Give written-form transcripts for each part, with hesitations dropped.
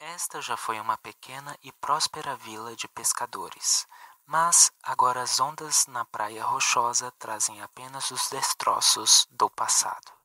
Esta já foi uma pequena e próspera vila de pescadores, mas agora as ondas na praia rochosa trazem apenas os destroços do passado.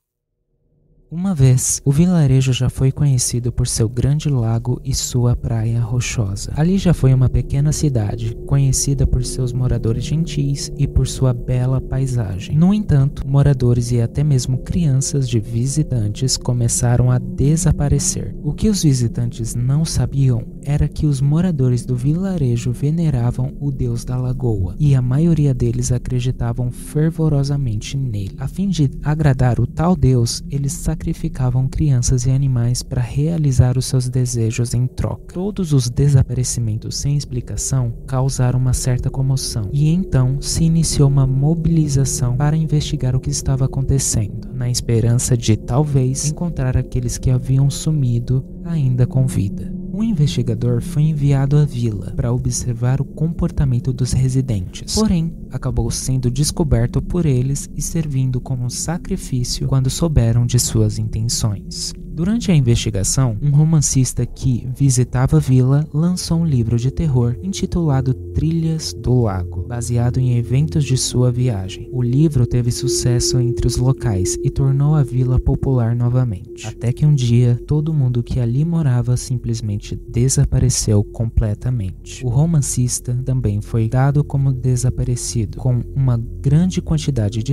Uma vez, o vilarejo já foi conhecido por seu grande lago e sua praia rochosa. Ali já foi uma pequena cidade, conhecida por seus moradores gentis e por sua bela paisagem. No entanto, moradores e até mesmo crianças de visitantes começaram a desaparecer. O que os visitantes não sabiam era que os moradores do vilarejo veneravam o deus da lagoa, e a maioria deles acreditavam fervorosamente nele. A fim de agradar o tal deus, eles sacrificavam crianças e animais para realizar os seus desejos em troca. Todos os desaparecimentos sem explicação causaram uma certa comoção, e então se iniciou uma mobilização para investigar o que estava acontecendo, na esperança de talvez encontrar aqueles que haviam sumido ainda com vida. Um investigador foi enviado à vila para observar o comportamento dos residentes, porém acabou sendo descoberto por eles e servindo como sacrifício quando souberam de suas intenções. Durante a investigação, um romancista que visitava a vila lançou um livro de terror intitulado Trilhas do Lago, baseado em eventos de sua viagem. O livro teve sucesso entre os locais e tornou a vila popular novamente, até que um dia todo mundo que ali morava simplesmente desapareceu completamente. O romancista também foi dado como desaparecido, com uma grande quantidade de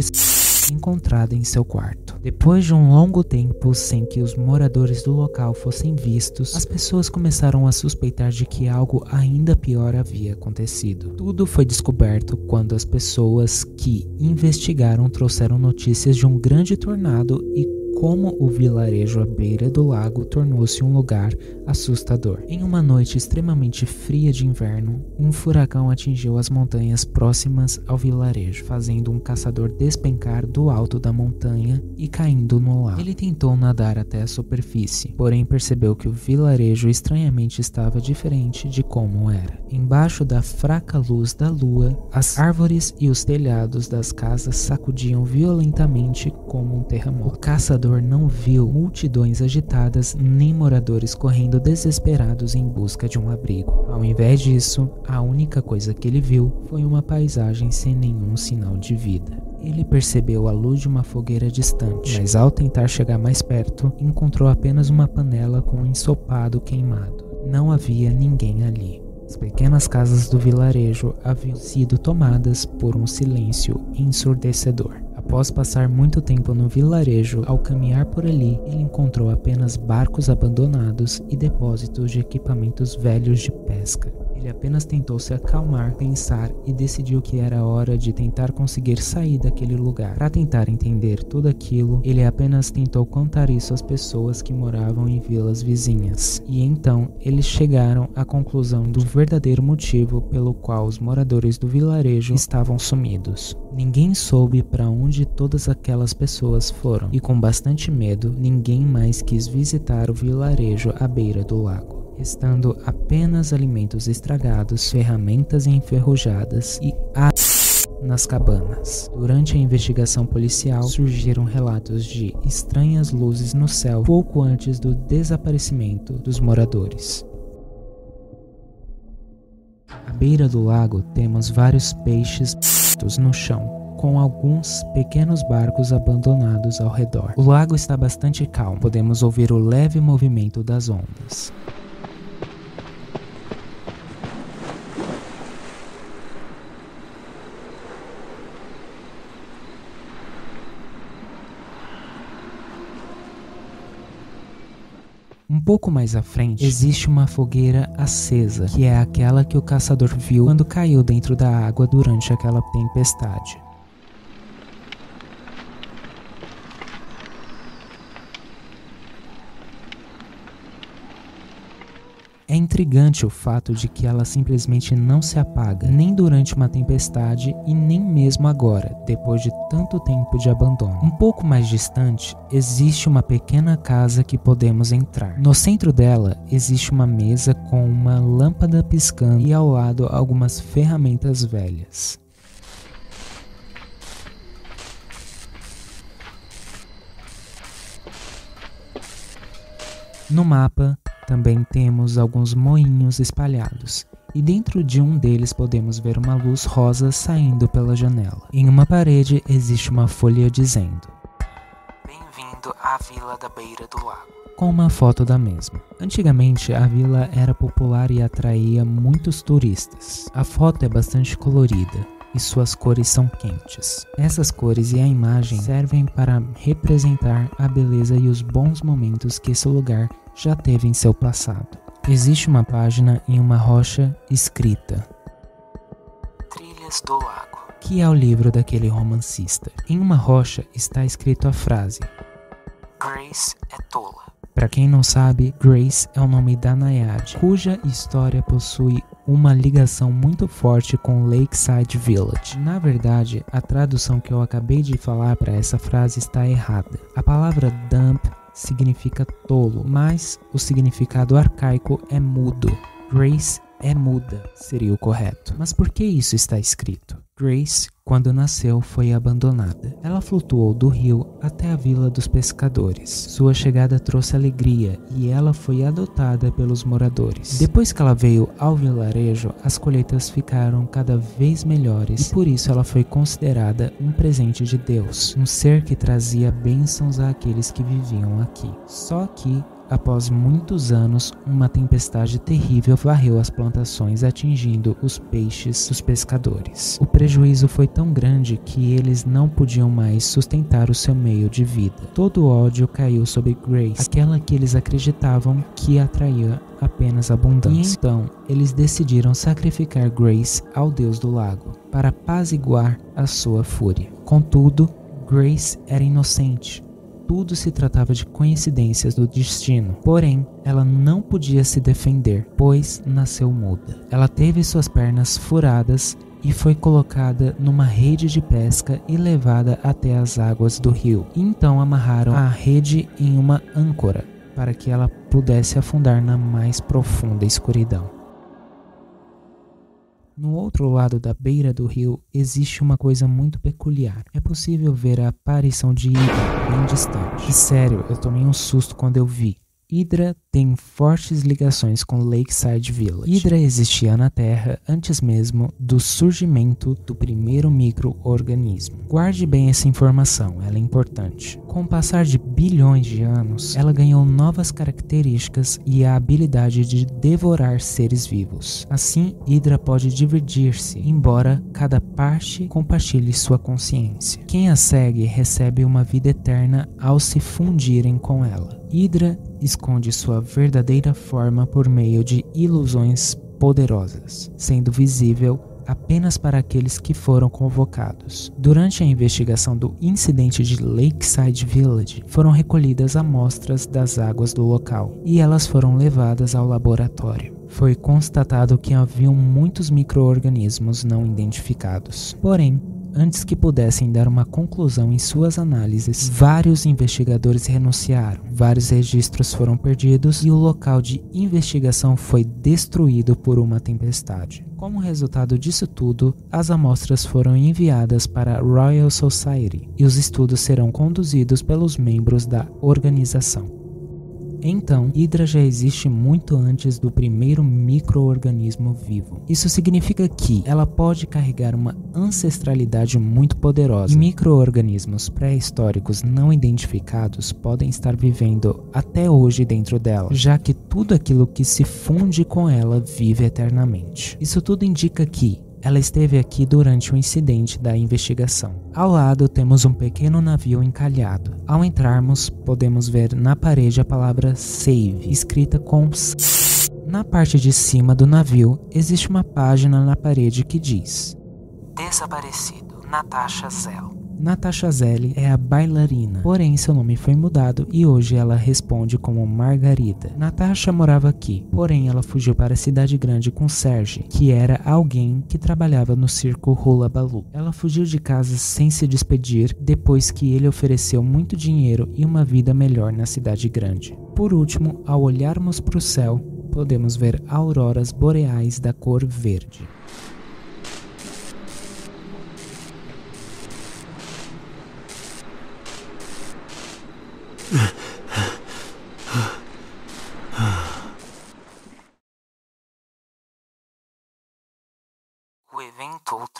encontrada em seu quarto. Depois de um longo tempo sem que os moradores do local fossem vistos, as pessoas começaram a suspeitar de que algo ainda pior havia acontecido. Tudo foi descoberto quando as pessoas que investigaram trouxeram notícias de um grande tornado e como o vilarejo à beira do lago tornou-se um lugar assustador. Em uma noite extremamente fria de inverno, um furacão atingiu as montanhas próximas ao vilarejo, fazendo um caçador despencar do alto da montanha e caindo no lago. Ele tentou nadar até a superfície, porém percebeu que o vilarejo estranhamente estava diferente de como era. Embaixo da fraca luz da lua, as árvores e os telhados das casas sacudiam violentamente como um terremoto. O caçador não viu multidões agitadas nem moradores correndo desesperados em busca de um abrigo. Ao invés disso, a única coisa que ele viu foi uma paisagem sem nenhum sinal de vida. Ele percebeu a luz de uma fogueira distante, mas ao tentar chegar mais perto, encontrou apenas uma panela com um ensopado queimado. Não havia ninguém ali. As pequenas casas do vilarejo haviam sido tomadas por um silêncio ensurdecedor. Após passar muito tempo no vilarejo, ao caminhar por ali, ele encontrou apenas barcos abandonados e depósitos de equipamentos velhos de pesca. Ele apenas tentou se acalmar, pensar e decidiu que era hora de tentar conseguir sair daquele lugar. Para tentar entender tudo aquilo, ele apenas tentou contar isso às pessoas que moravam em vilas vizinhas. E então, eles chegaram à conclusão do verdadeiro motivo pelo qual os moradores do vilarejo estavam sumidos. Ninguém soube para onde todas aquelas pessoas foram, e com bastante medo, ninguém mais quis visitar o vilarejo à beira do lago, restando apenas alimentos estragados, ferramentas enferrujadas e nas cabanas. Durante a investigação policial, surgiram relatos de estranhas luzes no céu pouco antes do desaparecimento dos moradores. À beira do lago, temos vários peixes no chão, com alguns pequenos barcos abandonados ao redor. O lago está bastante calmo, podemos ouvir o leve movimento das ondas. Um pouco mais à frente, existe uma fogueira acesa, que é aquela que o caçador viu quando caiu dentro da água durante aquela tempestade. É intrigante o fato de que ela simplesmente não se apaga, nem durante uma tempestade e nem mesmo agora, depois de tanto tempo de abandono. Um pouco mais distante, existe uma pequena casa que podemos entrar. No centro dela, existe uma mesa com uma lâmpada piscando e ao lado algumas ferramentas velhas. No mapa, Também temos alguns moinhos espalhados, e dentro de um deles podemos ver uma luz rosa saindo pela janela. Em uma parede existe uma folha dizendo: Bem-vindo à Vila da Beira do Lago, com uma foto da mesma. Antigamente, a vila era popular e atraía muitos turistas. A foto é bastante colorida e suas cores são quentes. Essas cores e a imagem servem para representar a beleza e os bons momentos que esse lugar já teve em seu passado. Existe uma página em uma rocha escrita: Trilhas do Lago, que é o livro daquele romancista. Em uma rocha está escrito a frase: Grace é tola. Para quem não sabe, Grace é o nome da Nayade, cuja história possui uma ligação muito forte com Lakeside Village. Na verdade, a tradução que eu acabei de falar para essa frase está errada. A palavra dump significa tolo, mas o significado arcaico é mudo. Grace é muda, seria o correto. Mas por que isso está escrito? Grace, quando nasceu, foi abandonada. Ela flutuou do rio até a Vila dos Pescadores. Sua chegada trouxe alegria e ela foi adotada pelos moradores. Depois que ela veio ao vilarejo, as colheitas ficaram cada vez melhores e por isso ela foi considerada um presente de Deus, um ser que trazia bênçãos àqueles que viviam aqui. Só que após muitos anos, uma tempestade terrível varreu as plantações, atingindo os peixes dos pescadores. O prejuízo foi tão grande que eles não podiam mais sustentar o seu meio de vida. Todo o ódio caiu sobre Grace, aquela que eles acreditavam que atraía apenas abundância. E então, eles decidiram sacrificar Grace ao Deus do Lago, para apaziguar a sua fúria. Contudo, Grace era inocente. Tudo se tratava de coincidências do destino. Porém, ela não podia se defender, pois nasceu muda. Ela teve suas pernas furadas e foi colocada numa rede de pesca e levada até as águas do rio. Então amarraram a rede em uma âncora para que ela pudesse afundar na mais profunda escuridão. No outro lado da beira do rio existe uma coisa muito peculiar. É possível ver a aparição de Hydra bem distante. E sério, eu tomei um susto quando eu vi. Hydra tem fortes ligações com Lakeside Village. Hydra existia na Terra antes mesmo do surgimento do primeiro micro-organismo. Guarde bem essa informação, ela é importante. Com o passar de bilhões de anos, ela ganhou novas características e a habilidade de devorar seres vivos. Assim, Hydra pode dividir-se, embora cada parte compartilhe sua consciência. Quem a segue recebe uma vida eterna ao se fundirem com ela. Hydra esconde sua verdadeira forma por meio de ilusões poderosas, sendo visível apenas para aqueles que foram convocados. Durante a investigação do incidente de Lakeside Village, foram recolhidas amostras das águas do local e elas foram levadas ao laboratório. Foi constatado que haviam muitos micro-organismos não identificados. Porém, antes que pudessem dar uma conclusão em suas análises, vários investigadores renunciaram, vários registros foram perdidos e o local de investigação foi destruído por uma tempestade. Como resultado disso tudo, as amostras foram enviadas para a Royal Society e os estudos serão conduzidos pelos membros da organização. Então, Hydra já existe muito antes do primeiro micro-organismo vivo. Isso significa que ela pode carregar uma ancestralidade muito poderosa. E micro-organismos pré-históricos não identificados podem estar vivendo até hoje dentro dela, já que tudo aquilo que se funde com ela vive eternamente. Isso tudo indica que ela esteve aqui durante o incidente da investigação. Ao lado temos um pequeno navio encalhado. Ao entrarmos, podemos ver na parede a palavra Save, escrita com S. Na parte de cima do navio, existe uma página na parede que diz: Desaparecido, Natasha Zell. Natasha Zell é a bailarina, porém seu nome foi mudado e hoje ela responde como Margarida. Natasha morava aqui, porém ela fugiu para a cidade grande com Serge, que era alguém que trabalhava no circo Hula Baloo. Ela fugiu de casa sem se despedir depois que ele ofereceu muito dinheiro e uma vida melhor na cidade grande. Por último, ao olharmos para o céu, podemos ver auroras boreais da cor verde.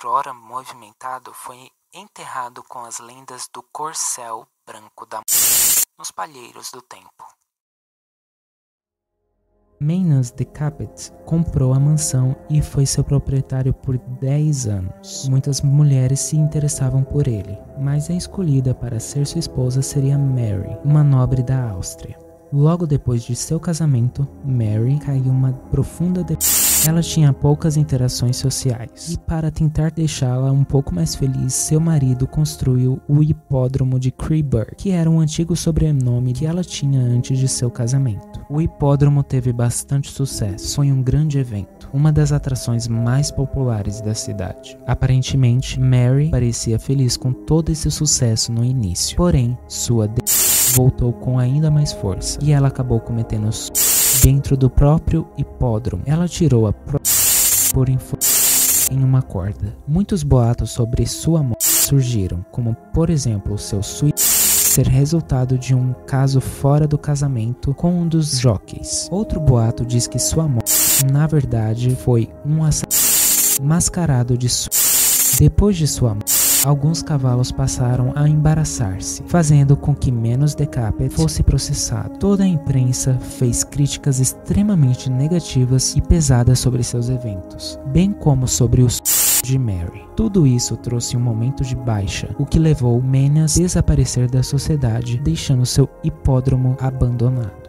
outrora movimentado foi enterrado com as lendas do corcel branco da morte nos palheiros do tempo. Magnus de Capet comprou a mansão e foi seu proprietário por 10 anos. Muitas mulheres se interessavam por ele, mas a escolhida para ser sua esposa seria Mary, uma nobre da Áustria. Logo depois de seu casamento, Mary caiu uma profunda depressão. Ela tinha poucas interações sociais, e para tentar deixá-la um pouco mais feliz, seu marido construiu o hipódromo de Kreeburg, que era um antigo sobrenome que ela tinha antes de seu casamento. O hipódromo teve bastante sucesso, foi um grande evento, uma das atrações mais populares da cidade. Aparentemente, Mary parecia feliz com todo esse sucesso no início, porém, sua voltou com ainda mais força, e ela acabou cometendo dentro do próprio hipódromo. Ela tirou a em uma corda. Muitos boatos sobre sua morte surgiram, como por exemplo seu suicídio ser resultado de um caso fora do casamento com um dos jockeys. Outro boato diz que sua morte, na verdade, foi um assassino mascarado de suicídio. Depois de sua morte, alguns cavalos passaram a embaraçar-se, fazendo com que Magnus de Capet fosse processado. Toda a imprensa fez críticas extremamente negativas e pesadas sobre seus eventos, bem como sobre os de Mary. Tudo isso trouxe um momento de baixa, o que levou Magnus a desaparecer da sociedade, deixando seu hipódromo abandonado.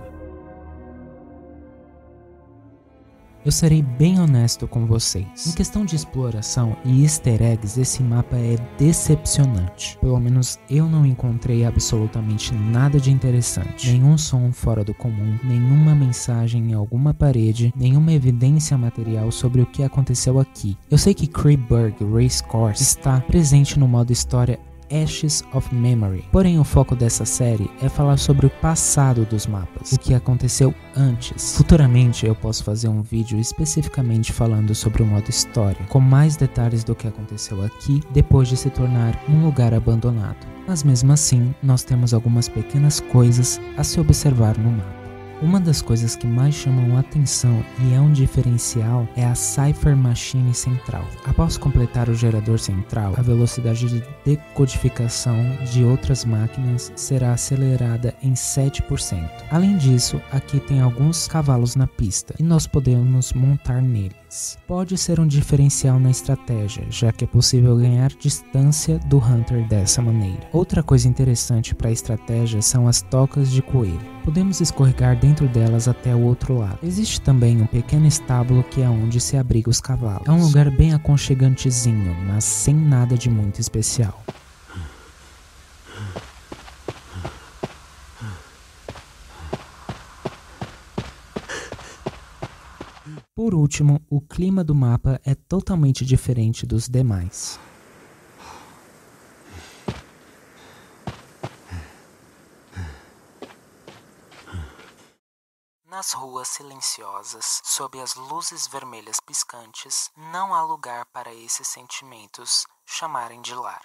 Eu serei bem honesto com vocês. Em questão de exploração e easter eggs, esse mapa é decepcionante. Pelo menos eu não encontrei absolutamente nada de interessante. Nenhum som fora do comum, nenhuma mensagem em alguma parede, nenhuma evidência material sobre o que aconteceu aqui. Eu sei que Kreeburg Racecourse está presente no modo história Ashes of Memory. Porém, o foco dessa série é falar sobre o passado dos mapas, o que aconteceu antes. Futuramente eu posso fazer um vídeo especificamente falando sobre o modo história, com mais detalhes do que aconteceu aqui depois de se tornar um lugar abandonado. Mas mesmo assim, nós temos algumas pequenas coisas a se observar no mapa. Uma das coisas que mais chamam a atenção e é um diferencial é a Cipher Machine central. Após completar o gerador central, a velocidade de decodificação de outras máquinas será acelerada em 7%. Além disso, aqui tem alguns cavalos na pista e nós podemos montar neles. Pode ser um diferencial na estratégia, já que é possível ganhar distância do Hunter dessa maneira. Outra coisa interessante para a estratégia são as tocas de coelho. Podemos escorregar dentro delas até o outro lado. Existe também um pequeno estábulo que é onde se abriga os cavalos. É um lugar bem aconchegantezinho, mas sem nada de muito especial. Por último, o clima do mapa é totalmente diferente dos demais. Nas ruas silenciosas, sob as luzes vermelhas piscantes, não há lugar para esses sentimentos chamarem de lar.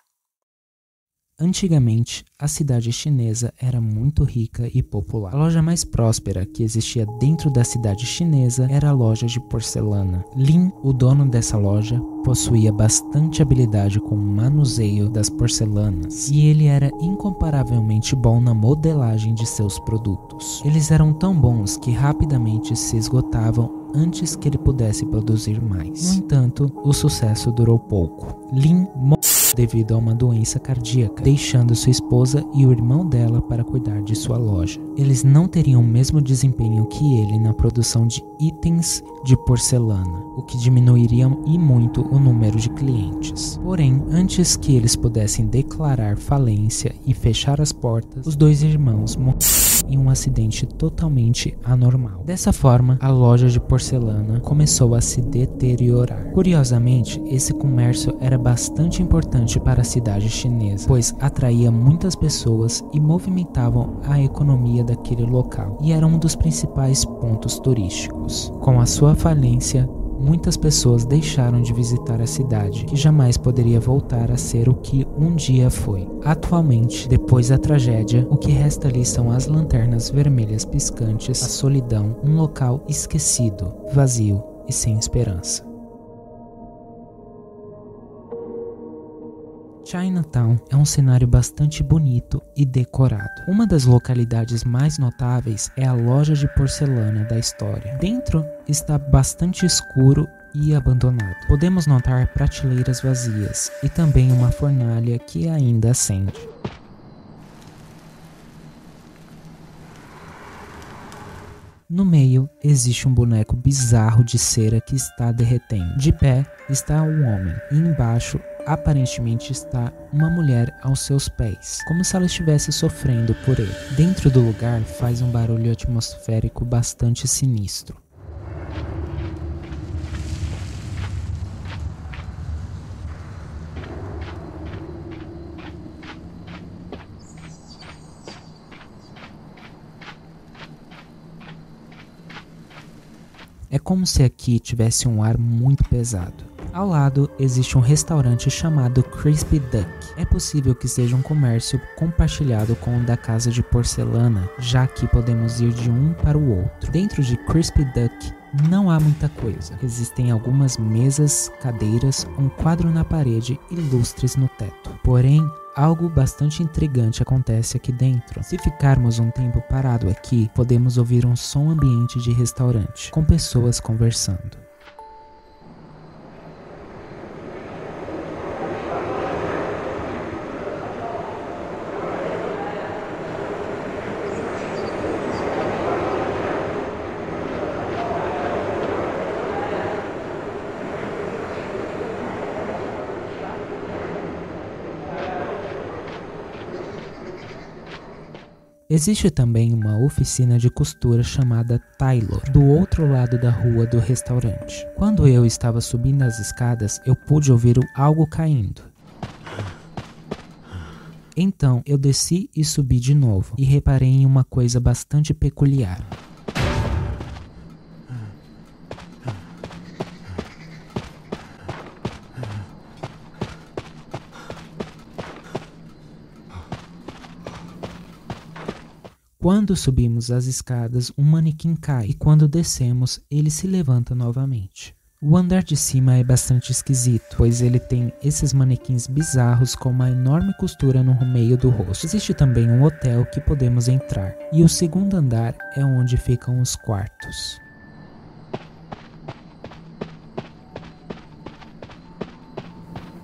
Antigamente, a cidade chinesa era muito rica e popular. A loja mais próspera que existia dentro da cidade chinesa era a loja de porcelana. Lin, o dono dessa loja, possuía bastante habilidade com o manuseio das porcelanas e ele era incomparavelmente bom na modelagem de seus produtos. Eles eram tão bons que rapidamente se esgotavam antes que ele pudesse produzir mais. No entanto, o sucesso durou pouco. Lin morreu devido a uma doença cardíaca, deixando sua esposa e o irmão dela para cuidar de sua loja. Eles não teriam o mesmo desempenho que ele na produção de itens de porcelana, o que diminuiria e muito o número de clientes. Porém, antes que eles pudessem declarar falência e fechar as portas, os dois irmãos morreram em um acidente totalmente anormal. Dessa forma, a loja de porcelana começou a se deteriorar. Curiosamente, esse comércio era bastante importante para a cidade chinesa, pois atraía muitas pessoas e movimentavam a economia daquele local, e era um dos principais pontos turísticos. Com a sua falência, muitas pessoas deixaram de visitar a cidade, que jamais poderia voltar a ser o que um dia foi. Atualmente, depois da tragédia, o que resta ali são as lanternas vermelhas piscantes, a solidão, um local esquecido, vazio e sem esperança. Chinatown é um cenário bastante bonito e decorado. Uma das localidades mais notáveis é a loja de porcelana da história. Dentro está bastante escuro e abandonado. Podemos notar prateleiras vazias e também uma fornalha que ainda acende. No meio existe um boneco bizarro de cera que está derretendo. De pé está um homem e embaixo aparentemente está uma mulher aos seus pés, como se ela estivesse sofrendo por ele. Dentro do lugar faz um barulho atmosférico bastante sinistro. É como se aqui tivesse um ar muito pesado. Ao lado existe um restaurante chamado Crispy Duck. É possível que seja um comércio compartilhado com o da casa de porcelana, já que podemos ir de um para o outro. Dentro de Crispy Duck não há muita coisa. Existem algumas mesas, cadeiras, um quadro na parede e lustres no teto. Porém, algo bastante intrigante acontece aqui dentro. Se ficarmos um tempo parado aqui, podemos ouvir um som ambiente de restaurante, com pessoas conversando. Existe também uma oficina de costura chamada Taylor, do outro lado da rua do restaurante. Quando eu estava subindo as escadas, eu pude ouvir algo caindo. Então, eu desci e subi de novo, e reparei em uma coisa bastante peculiar. Quando subimos as escadas, um manequim cai e quando descemos, ele se levanta novamente. O andar de cima é bastante esquisito, pois ele tem esses manequins bizarros com uma enorme costura no meio do rosto. Existe também um hotel que podemos entrar, e o segundo andar é onde ficam os quartos.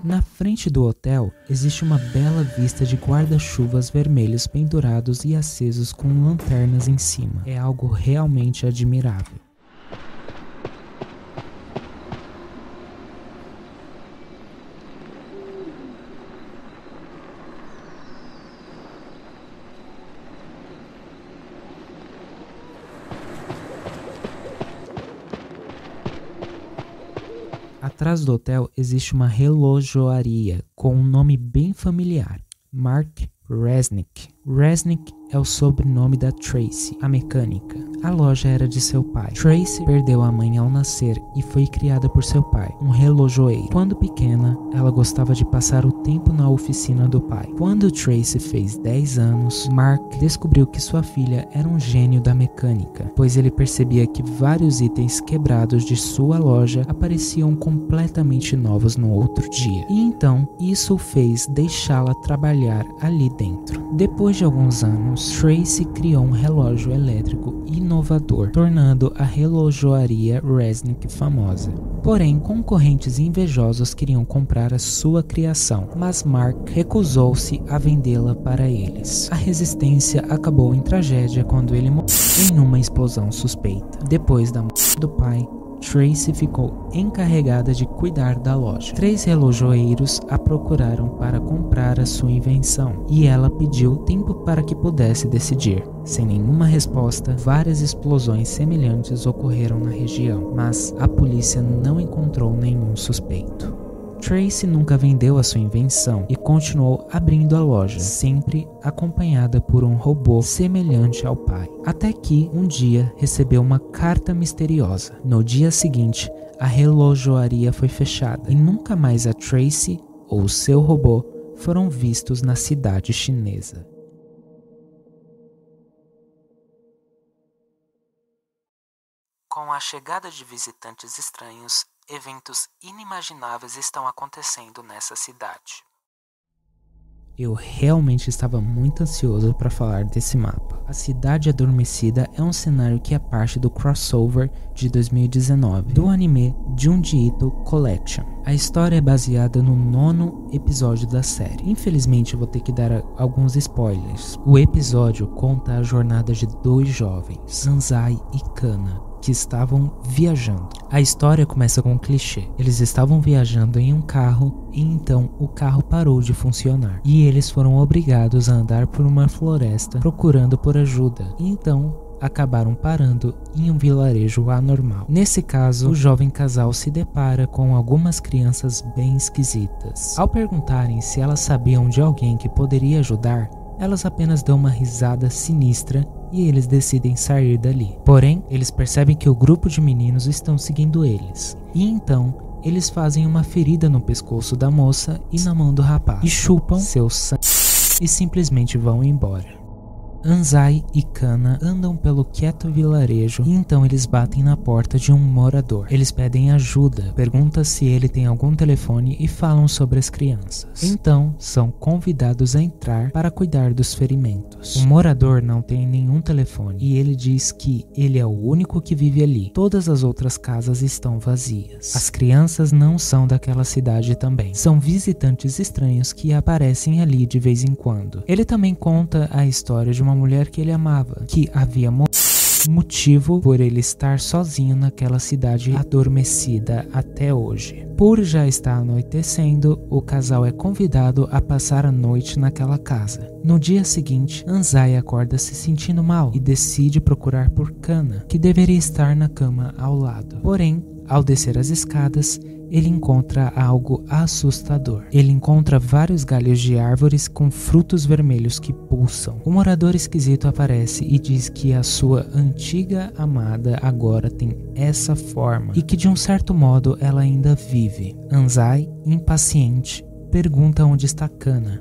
Na frente do hotel existe uma bela vista de guarda-chuvas vermelhos pendurados e acesos com lanternas em cima. É algo realmente admirável. Atrás do hotel existe uma relojoaria com um nome bem familiar, Mark Resnick. Resnick é o sobrenome da Tracy, a mecânica. A loja era de seu pai. Tracy perdeu a mãe ao nascer e foi criada por seu pai, um relojoeiro. Quando pequena, ela gostava de passar o tempo na oficina do pai. Quando Tracy fez 10 anos, Mark descobriu que sua filha era um gênio da mecânica, pois ele percebia que vários itens quebrados de sua loja apareciam completamente novos no outro dia. E então, isso o fez deixá-la trabalhar ali dentro. Depois de alguns anos, Tracy criou um relógio elétrico inovador, tornando a relojoaria Resnick famosa. Porém, concorrentes invejosos queriam comprar a sua criação, mas Mark recusou-se a vendê-la para eles. A resistência acabou em tragédia quando ele morreu em uma explosão suspeita. Depois da morte do pai, Tracy ficou encarregada de cuidar da loja. 3 relojoeiros a procuraram para comprar a sua invenção e ela pediu tempo para que pudesse decidir. Sem nenhuma resposta, várias explosões semelhantes ocorreram na região, mas a polícia não encontrou nenhum suspeito. Tracy nunca vendeu a sua invenção e continuou abrindo a loja, sempre acompanhada por um robô semelhante ao pai. Até que, um dia, recebeu uma carta misteriosa. No dia seguinte, a relojoaria foi fechada e nunca mais a Tracy ou seu robô foram vistos na cidade chinesa. Com a chegada de visitantes estranhos, eventos inimagináveis estão acontecendo nessa cidade. Eu realmente estava muito ansioso para falar desse mapa. A Cidade Adormecida é um cenário que é parte do crossover de 2019 do anime Junji Ito Collection. A história é baseada no 9º episódio da série. Infelizmente eu vou ter que dar alguns spoilers. O episódio conta a jornada de 2 jovens, Anzai e Kana, que estavam viajando. A história começa com um clichê. Eles estavam viajando em um carro e então o carro parou de funcionar. E eles foram obrigados a andar por uma floresta procurando por ajuda. E então acabaram parando em um vilarejo anormal. Nesse caso, o jovem casal se depara com algumas crianças bem esquisitas. Ao perguntarem se elas sabiam de alguém que poderia ajudar, elas apenas dão uma risada sinistra e eles decidem sair dali. Porém, eles percebem que o grupo de meninos estão seguindo eles. E então, eles fazem uma ferida no pescoço da moça e na mão do rapaz. E chupam seu sangue e simplesmente vão embora. Anzai e Kana andam pelo quieto vilarejo e então eles batem na porta de um morador. Eles pedem ajuda, perguntam se ele tem algum telefone e falam sobre as crianças. Então, são convidados a entrar para cuidar dos ferimentos. O morador não tem nenhum telefone e ele diz que ele é o único que vive ali. Todas as outras casas estão vazias. As crianças não são daquela cidade também. São visitantes estranhos que aparecem ali de vez em quando. Ele também conta a história de uma mulher que ele amava, que havia motivo por ele estar sozinho naquela cidade adormecida até hoje. Por já estar anoitecendo, o casal é convidado a passar a noite naquela casa. No dia seguinte, Anzai acorda se sentindo mal e decide procurar por Kana, que deveria estar na cama ao lado. Porém, ao descer as escadas, ele encontra algo assustador. Ele encontra vários galhos de árvores com frutos vermelhos que pulsam. O morador esquisito aparece e diz que a sua antiga amada agora tem essa forma e que de um certo modo ela ainda vive. Anzai, impaciente, pergunta onde está Kana.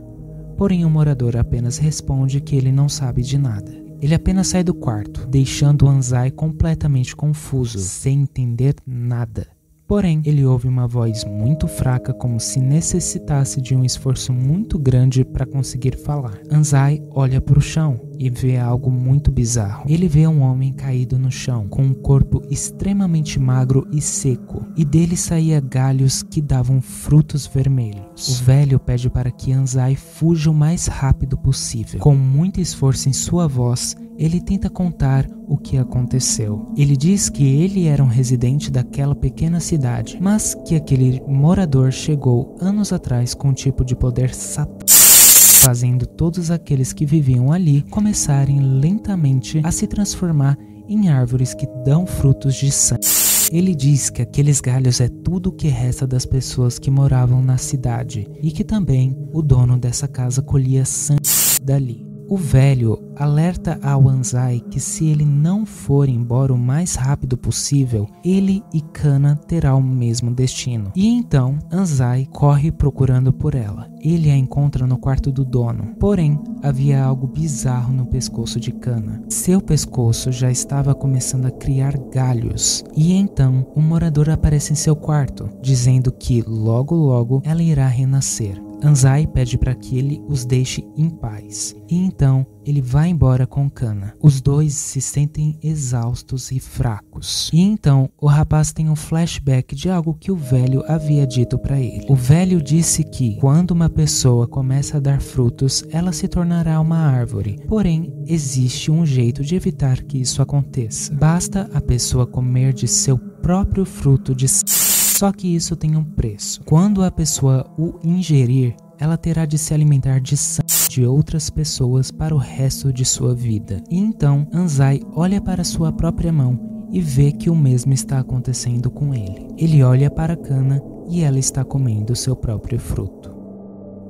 Porém o morador apenas responde que ele não sabe de nada. Ele apenas sai do quarto, deixando Anzai completamente confuso, sem entender nada. Porém, ele ouve uma voz muito fraca, como se necessitasse de um esforço muito grande para conseguir falar. Anzai olha para o chão e vê algo muito bizarro. Ele vê um homem caído no chão, com um corpo extremamente magro e seco, e dele saía galhos que davam frutos vermelhos. O velho pede para que Anzai fuja o mais rápido possível. Com muito esforço em sua voz, ele tenta contar o que aconteceu. Ele diz que ele era um residente daquela pequena cidade, mas que aquele morador chegou anos atrás com um tipo de poder satânico, fazendo todos aqueles que viviam ali começarem lentamente a se transformar em árvores que dão frutos de sangue. Ele diz que aqueles galhos é tudo o que resta das pessoas que moravam na cidade e que também o dono dessa casa colhia sangue dali. O velho alerta ao Anzai que se ele não for embora o mais rápido possível, ele e Kana terá o mesmo destino. E então Anzai corre procurando por ela. Ele a encontra no quarto do dono. Porém, havia algo bizarro no pescoço de Kana. Seu pescoço já estava começando a criar galhos. E então, um morador aparece em seu quarto, dizendo que logo logo ela irá renascer. Anzai pede para que ele os deixe em paz. E então, ele vai embora com Kana. Os dois se sentem exaustos e fracos. E então, o rapaz tem um flashback de algo que o velho havia dito para ele. O velho disse que, quando uma pessoa começa a dar frutos, ela se tornará uma árvore. Porém, existe um jeito de evitar que isso aconteça. Basta a pessoa comer de seu próprio fruto de Só que isso tem um preço. Quando a pessoa o ingerir, ela terá de se alimentar de sangue de outras pessoas para o resto de sua vida. E então, Anzai olha para sua própria mão e vê que o mesmo está acontecendo com ele. Ele olha para Kana e ela está comendo seu próprio fruto.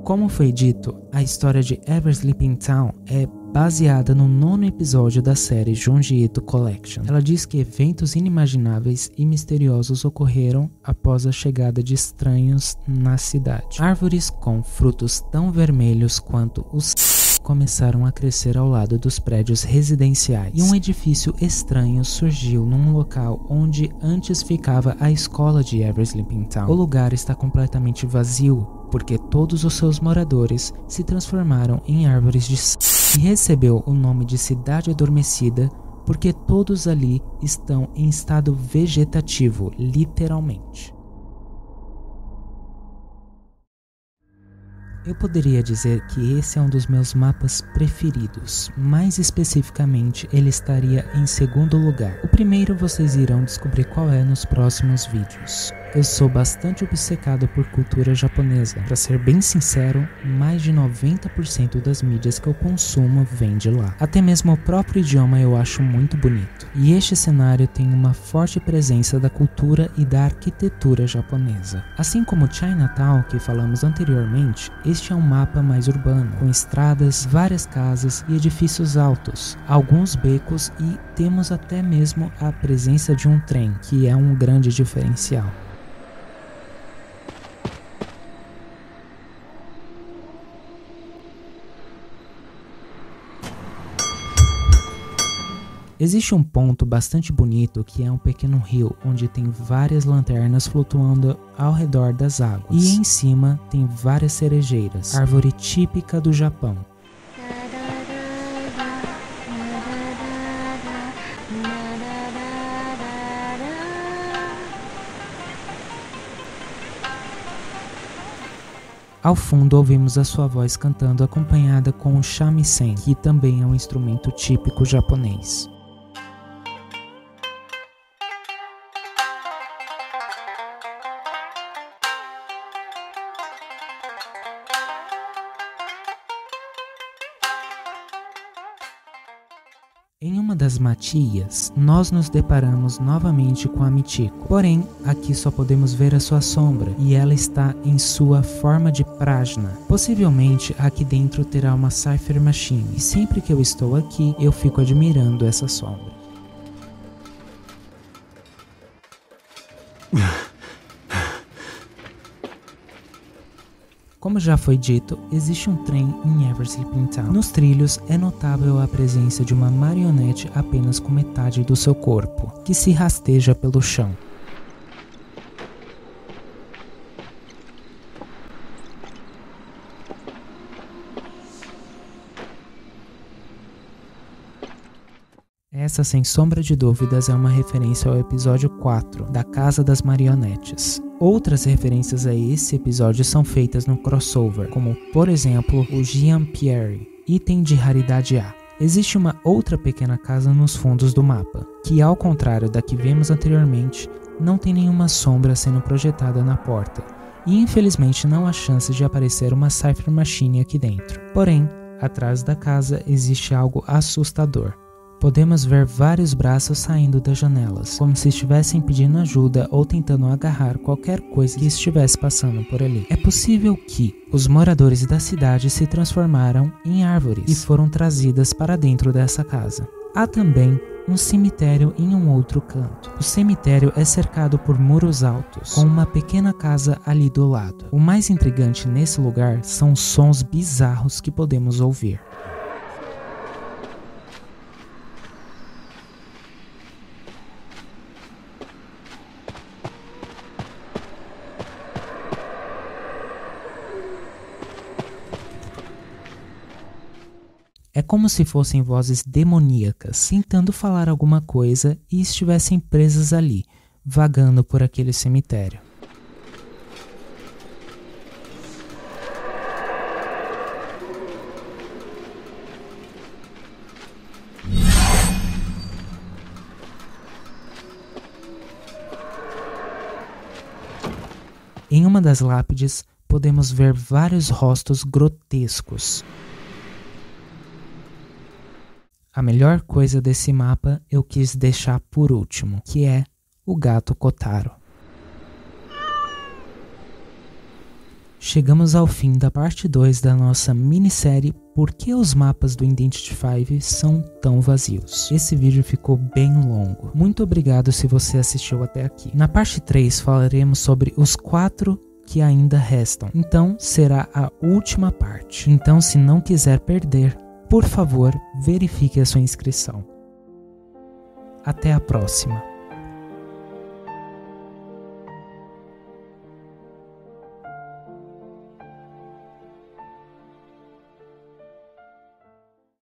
Como foi dito, a história de Ever Sleeping Town é baseada no 9º episódio da série Junji Ito Collection. Ela diz que eventos inimagináveis e misteriosos ocorreram após a chegada de estranhos na cidade. Árvores com frutos tão vermelhos quanto os começaram a crescer ao lado dos prédios residenciais. E um edifício estranho surgiu num local onde antes ficava a escola de Ever Sleeping Town. O lugar está completamente vazio porque todos os seus moradores se transformaram em árvores de sal. E recebeu o nome de Cidade Adormecida, porque todos ali estão em estado vegetativo, literalmente. Eu poderia dizer que esse é um dos meus mapas preferidos, mais especificamente ele estaria em segundo lugar. O primeiro vocês irão descobrir qual é nos próximos vídeos. Eu sou bastante obcecado por cultura japonesa. Para ser bem sincero, mais de 90% das mídias que eu consumo vem de lá. Até mesmo o próprio idioma eu acho muito bonito. E este cenário tem uma forte presença da cultura e da arquitetura japonesa. Assim como Chinatown, que falamos anteriormente, este é um mapa mais urbano, com estradas, várias casas e edifícios altos, alguns becos e temos até mesmo a presença de um trem, que é um grande diferencial. Existe um ponto bastante bonito que é um pequeno rio onde tem várias lanternas flutuando ao redor das águas. E em cima tem várias cerejeiras, árvore típica do Japão. Ao fundo ouvimos a sua voz cantando acompanhada com o shamisen, que também é um instrumento típico japonês. Em uma das matias, nós nos deparamos novamente com a Michiko. Porém, aqui só podemos ver a sua sombra e ela está em sua forma de prajna. Possivelmente aqui dentro terá uma Cypher Machine e sempre que eu estou aqui eu fico admirando essa sombra. Como já foi dito, existe um trem em Eversleeping Town. Nos trilhos é notável a presença de uma marionete apenas com metade do seu corpo, que se rasteja pelo chão. Essa, sem sombra de dúvidas, é uma referência ao episódio 4, da Casa das Marionetes. Outras referências a esse episódio são feitas no crossover, como, por exemplo, o Giampieri, item de raridade A. Existe uma outra pequena casa nos fundos do mapa, que ao contrário da que vimos anteriormente, não tem nenhuma sombra sendo projetada na porta, e infelizmente não há chance de aparecer uma Cypher Machine aqui dentro. Porém, atrás da casa existe algo assustador. Podemos ver vários braços saindo das janelas, como se estivessem pedindo ajuda ou tentando agarrar qualquer coisa que estivesse passando por ali. É possível que os moradores da cidade se transformaram em árvores e foram trazidas para dentro dessa casa. Há também um cemitério em um outro canto. O cemitério é cercado por muros altos, com uma pequena casa ali do lado. O mais intrigante nesse lugar são os sons bizarros que podemos ouvir. É como se fossem vozes demoníacas, tentando falar alguma coisa e estivessem presas ali, vagando por aquele cemitério. Em uma das lápides, podemos ver vários rostos grotescos. A melhor coisa desse mapa eu quis deixar por último, que é o gato Kotaro. Chegamos ao fim da parte 2 da nossa minissérie Por que os mapas do Identity V são tão vazios? Esse vídeo ficou bem longo. Muito obrigado se você assistiu até aqui. Na parte 3 falaremos sobre os 4 que ainda restam. Então será a última parte. Então, se não quiser perder, por favor, verifique a sua inscrição. Até a próxima!